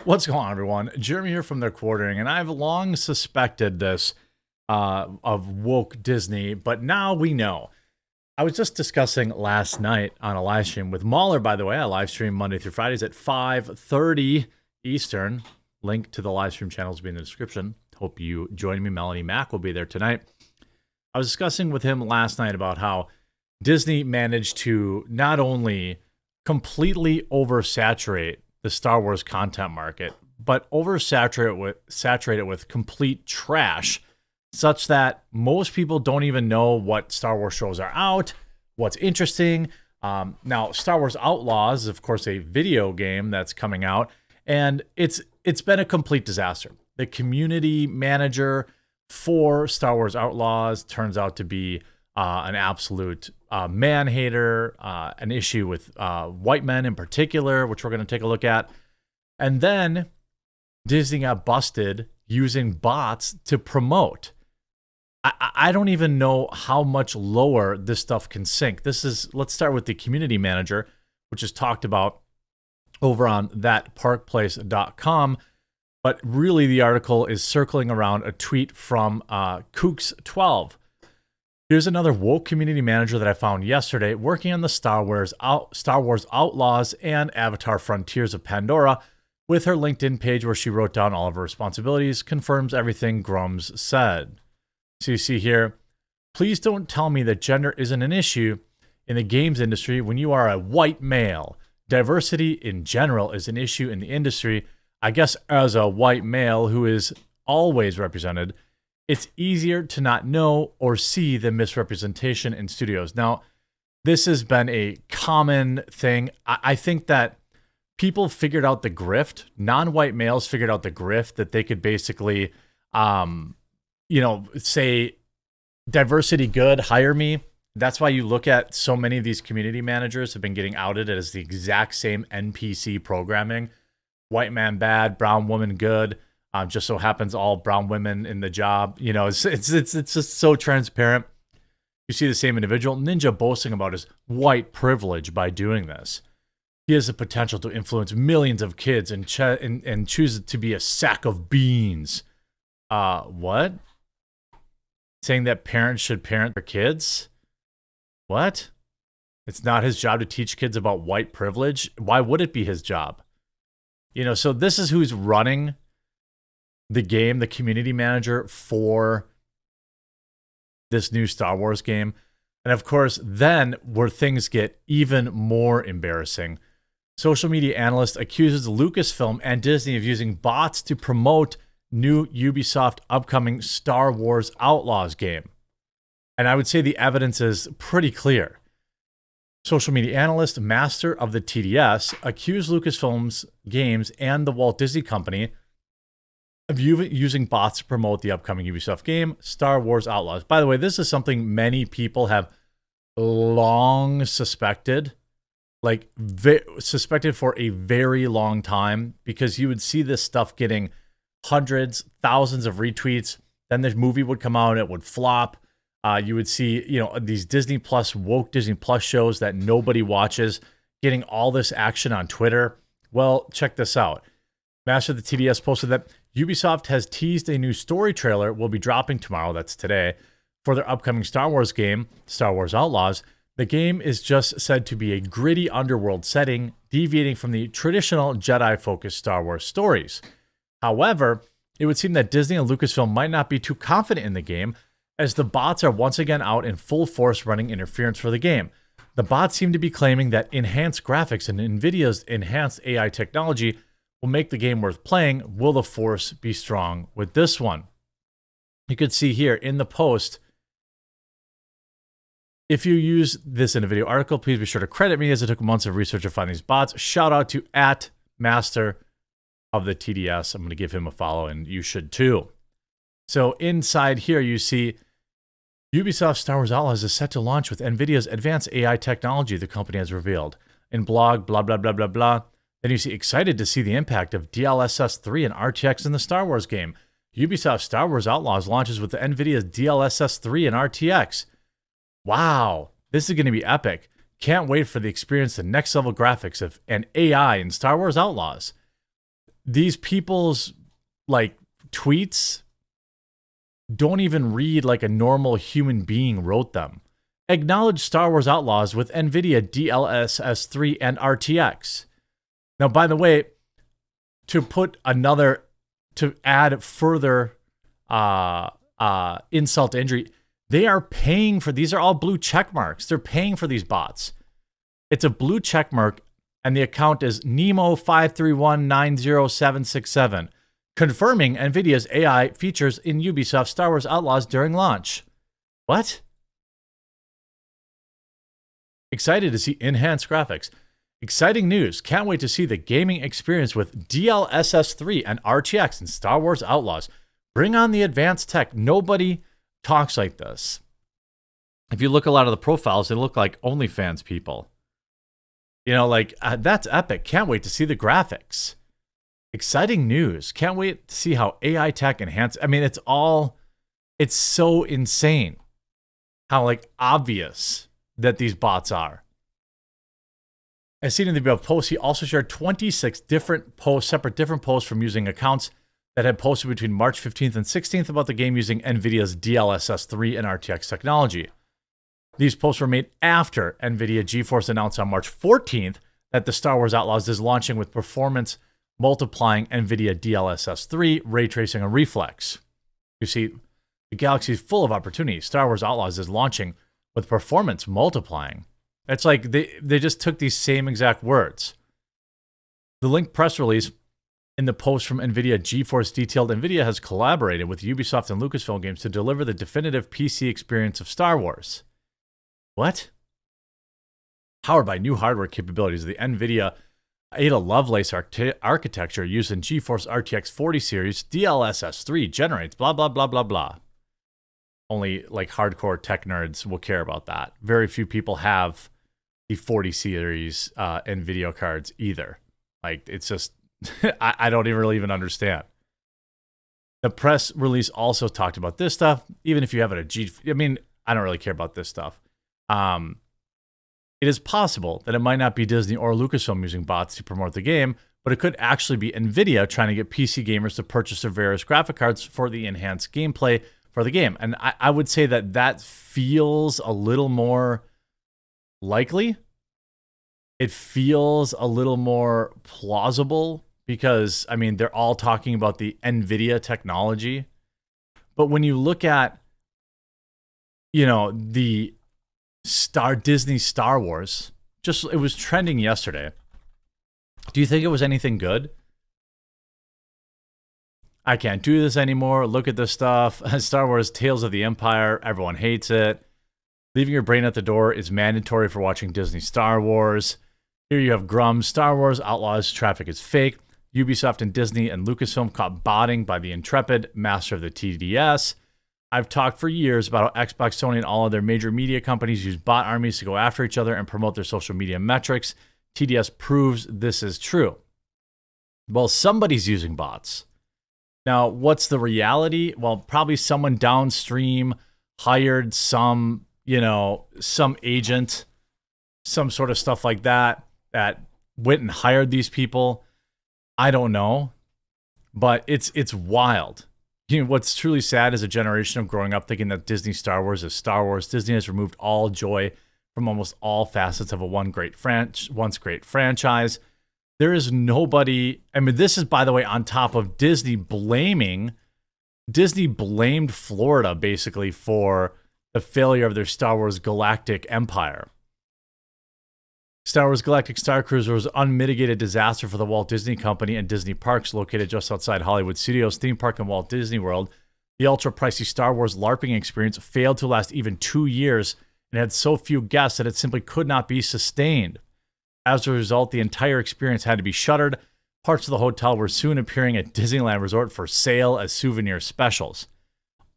What's going on, everyone? Jeremy here from Their Quartering, and I've long suspected this of woke Disney, but now we know. I was just discussing last night on a live stream with Mahler, by the way. I live stream Monday through Fridays at 5:30 Eastern. Link to the live stream channels will be in the description. Hope you join me. Melanie Mack will be there tonight. I was discussing with him last night about how Disney managed to not only completely oversaturate the Star Wars content market, but saturate it with complete trash, such that most people don't even know what Star Wars shows are out, what's interesting. Now, Star Wars Outlaws is, of course, a video game that's coming out, and it's been a complete disaster. The community manager for Star Wars Outlaws turns out to be an absolute man-hater, an issue with white men in particular, which we're going to take a look at. And then Disney got busted using bots to promote. I don't even know how much lower this stuff can sink. Let's start with the community manager, which is talked about over on thatparkplace.com. But really, the article is circling around a tweet from Kooks12. Here's another woke community manager that I found yesterday working on the Star Wars Outlaws and Avatar Frontiers of Pandora, with her LinkedIn page where she wrote down all of her responsibilities, confirms everything Grums said. So you see here, please don't tell me that gender isn't an issue in the games industry when you are a white male. Diversity in general is an issue in the industry. I guess as a white male who is always represented, it's easier to not know or see the misrepresentation in studios. Now, this has been a common thing. I think that people figured out the grift. Non-white males figured out the grift that they could basically, say, diversity good, hire me. That's why you look at so many of these community managers have been getting outed as the exact same NPC programming. White man bad, brown woman good. Just so happens all brown women in the job. You know, it's just so transparent. You see the same individual, Ninja, boasting about his white privilege by doing this. He has the potential to influence millions of kids and chooses to be a sack of beans. What? Saying that parents should parent their kids? What? It's not his job to teach kids about white privilege? Why would it be his job? You know, so this is who's running the game, the community manager for this new Star Wars game. And of course, then where things get even more embarrassing, social media analyst accuses Lucasfilm and Disney of using bots to promote new Ubisoft upcoming Star Wars Outlaws game. And I would say the evidence is pretty clear. Social media analyst, master of the TDS, accused Lucasfilm's games and the Walt Disney Company of using bots to promote the upcoming Ubisoft game, Star Wars Outlaws. By the way, this is something many people have long suspected, suspected for a very long time, because you would see this stuff getting hundreds, thousands of retweets. Then the movie would come out and it would flop. You would see, these Disney Plus, woke Disney Plus shows that nobody watches getting all this action on Twitter. Well, check this out. Master of the TDS posted that Ubisoft has teased a new story trailer will be dropping tomorrow, that's today, for their upcoming Star Wars game, Star Wars Outlaws. The game is just said to be a gritty underworld setting, deviating from the traditional Jedi-focused Star Wars stories. However, it would seem that Disney and Lucasfilm might not be too confident in the game, as the bots are once again out in full force running interference for the game. The bots seem to be claiming that enhanced graphics and NVIDIA's enhanced AI technology will make the game worth playing. Will the force be strong with this one? You could see here in the post, if you use this in a video article, please be sure to credit me, as it took months of research to find these bots. Shout out to @master of the TDS. I'm going to give him a follow, and you should too. So inside here, you see Ubisoft Star Wars Outlaws is set to launch with NVIDIA's advanced AI technology, the company has revealed. In blog, blah, blah, blah, blah, blah. Then you see excited to see the impact of DLSS 3 and RTX in the Star Wars game. Ubisoft Star Wars Outlaws launches with the NVIDIA's DLSS 3 and RTX. Wow, this is going to be epic. Can't wait for the experience, the next level graphics and AI in Star Wars Outlaws. these people's like tweets don't even read like a normal human being wrote them. Acknowledge Star Wars Outlaws with NVIDIA DLSS 3 and RTX. Now, by the way, to add further insult to injury, they are paying for, these are all blue check marks. They're paying for these bots. It's a blue check mark, and the account is Nemo53190767, confirming NVIDIA's AI features in Ubisoft Star Wars Outlaws during launch. What? Excited to see enhanced graphics. Exciting news. Can't wait to see the gaming experience with DLSS 3 and RTX in Star Wars Outlaws. Bring on the advanced tech. Nobody talks like this. If you look at a lot of the profiles, they look like OnlyFans people. You know, like, that's epic. Can't wait to see the graphics. Exciting news. Can't wait to see how AI tech enhance. I mean, it's so insane how, like, obvious that these bots are. As seen in the above post, he also shared 26 different posts, different posts from using accounts that had posted between March 15th and 16th about the game using NVIDIA's DLSS 3 and RTX technology. These posts were made after NVIDIA GeForce announced on March 14th that the Star Wars Outlaws is launching with performance multiplying NVIDIA DLSS 3, ray tracing, and reflex. You see, the galaxy is full of opportunities. Star Wars Outlaws is launching with performance multiplying. It's like they just took these same exact words. The linked press release in the post from NVIDIA GeForce detailed NVIDIA has collaborated with Ubisoft and Lucasfilm Games to deliver the definitive PC experience of Star Wars. What? Powered by new hardware capabilities, the NVIDIA Ada Lovelace architecture used in GeForce RTX 40 series, DLSS 3 generates blah, blah, blah, blah, blah. Only like hardcore tech nerds will care about that. Very few people have the 40 series NVIDIA cards either. Like, it's just, I don't really even understand. The press release also talked about this stuff. Even if you have it I mean, I don't really care about this stuff. It is possible that it might not be Disney or Lucasfilm using bots to promote the game, but it could actually be NVIDIA trying to get PC gamers to purchase their various graphic cards for the enhanced gameplay for the game. And I would say that feels a little more likely. It feels a little more plausible because, I mean, they're all talking about the NVIDIA technology. But when you look at, you know, the Disney Star Wars, it was trending yesterday. Do you think it was anything good? I can't do this anymore. Look at this stuff. Star Wars Tales of the Empire. Everyone hates it. Leaving your brain at the door is mandatory for watching Disney Star Wars. Here you have Grum. Star Wars Outlaws traffic is fake. Ubisoft and Disney and Lucasfilm caught botting by the intrepid master of the TDS. I've talked for years about how Xbox, Sony, and all other major media companies use bot armies to go after each other and promote their social media metrics. TDS proves this is true. Well, somebody's using bots. Now, what's the reality? Well, probably someone downstream hired some agent, some sort of stuff like that went and hired these people. I don't know, but it's wild. You know, what's truly sad is a generation of growing up thinking that Disney Star Wars is Star Wars. Disney has removed all joy from almost all facets of a once great franchise. There is nobody. I mean, this is, by the way, on top of Disney blamed Florida basically for the failure of their Star Wars Galactic Empire. Star Wars Galactic Star Cruiser was an unmitigated disaster for the Walt Disney Company and Disney Parks located just outside Hollywood Studios theme park in Walt Disney World. The ultra-pricey Star Wars LARPing experience failed to last even 2 years and had so few guests that it simply could not be sustained. As a result, the entire experience had to be shuttered. Parts of the hotel were soon appearing at Disneyland Resort for sale as souvenir specials.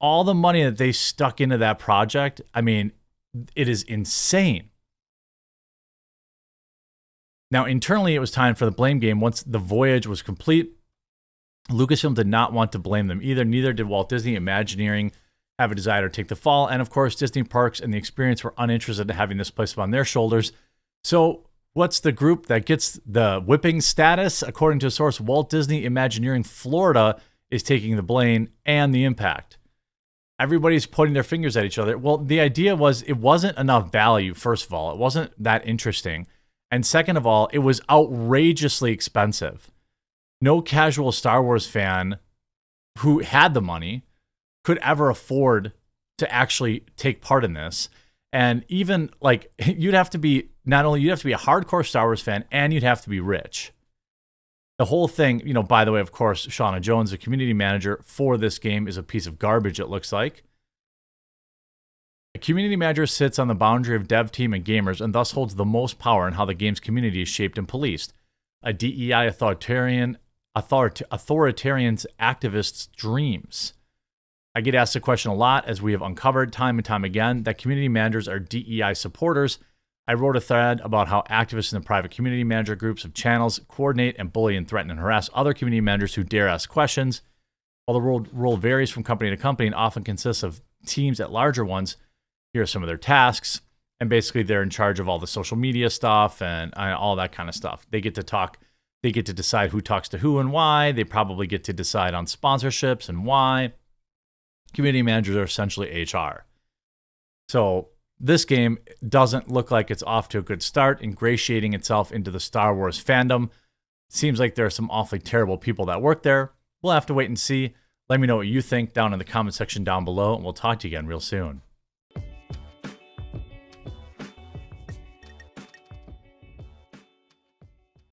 All the money that they stuck into that project, I mean, it is insane. Now, internally, it was time for the blame game. Once the voyage was complete, Lucasfilm did not want to blame them either. Neither did Walt Disney Imagineering have a desire to take the fall. And of course, Disney Parks and the experience were uninterested in having this placed upon their shoulders. So What's the group that gets the whipping status? According to a source, Walt Disney Imagineering Florida is taking the blame and the impact. Everybody's pointing their fingers at each other. Well, the idea was it wasn't enough value, first of all. It wasn't that interesting. And second of all, it was outrageously expensive. No casual Star Wars fan who had the money could ever afford to actually take part in this. And even like you'd have to be a hardcore Star Wars fan and you'd have to be rich. The whole thing, by the way, of course, Shauna Jones, the community manager for this game, is a piece of garbage, it looks like. A community manager sits on the boundary of dev team and gamers and thus holds the most power in how the game's community is shaped and policed. A DEI authoritarian's activist's dreams. I get asked the question a lot, as we have uncovered time and time again, that community managers are DEI supporters. I wrote a thread about how activists in the private community manager groups of channels coordinate and bully and threaten and harass other community managers who dare ask questions. While the role varies from company to company and often consists of teams at larger ones, here are some of their tasks. And basically, they're in charge of all the social media stuff and all that kind of stuff. They get to talk. They get to decide who talks to who and why. They probably get to decide on sponsorships and why. Community managers are essentially HR. So this game doesn't look like it's off to a good start, ingratiating itself into the Star Wars fandom. Seems like there are some awfully terrible people that work there. We'll have to wait and see. Let me know what you think down in the comment section down below, and we'll talk to you again real soon.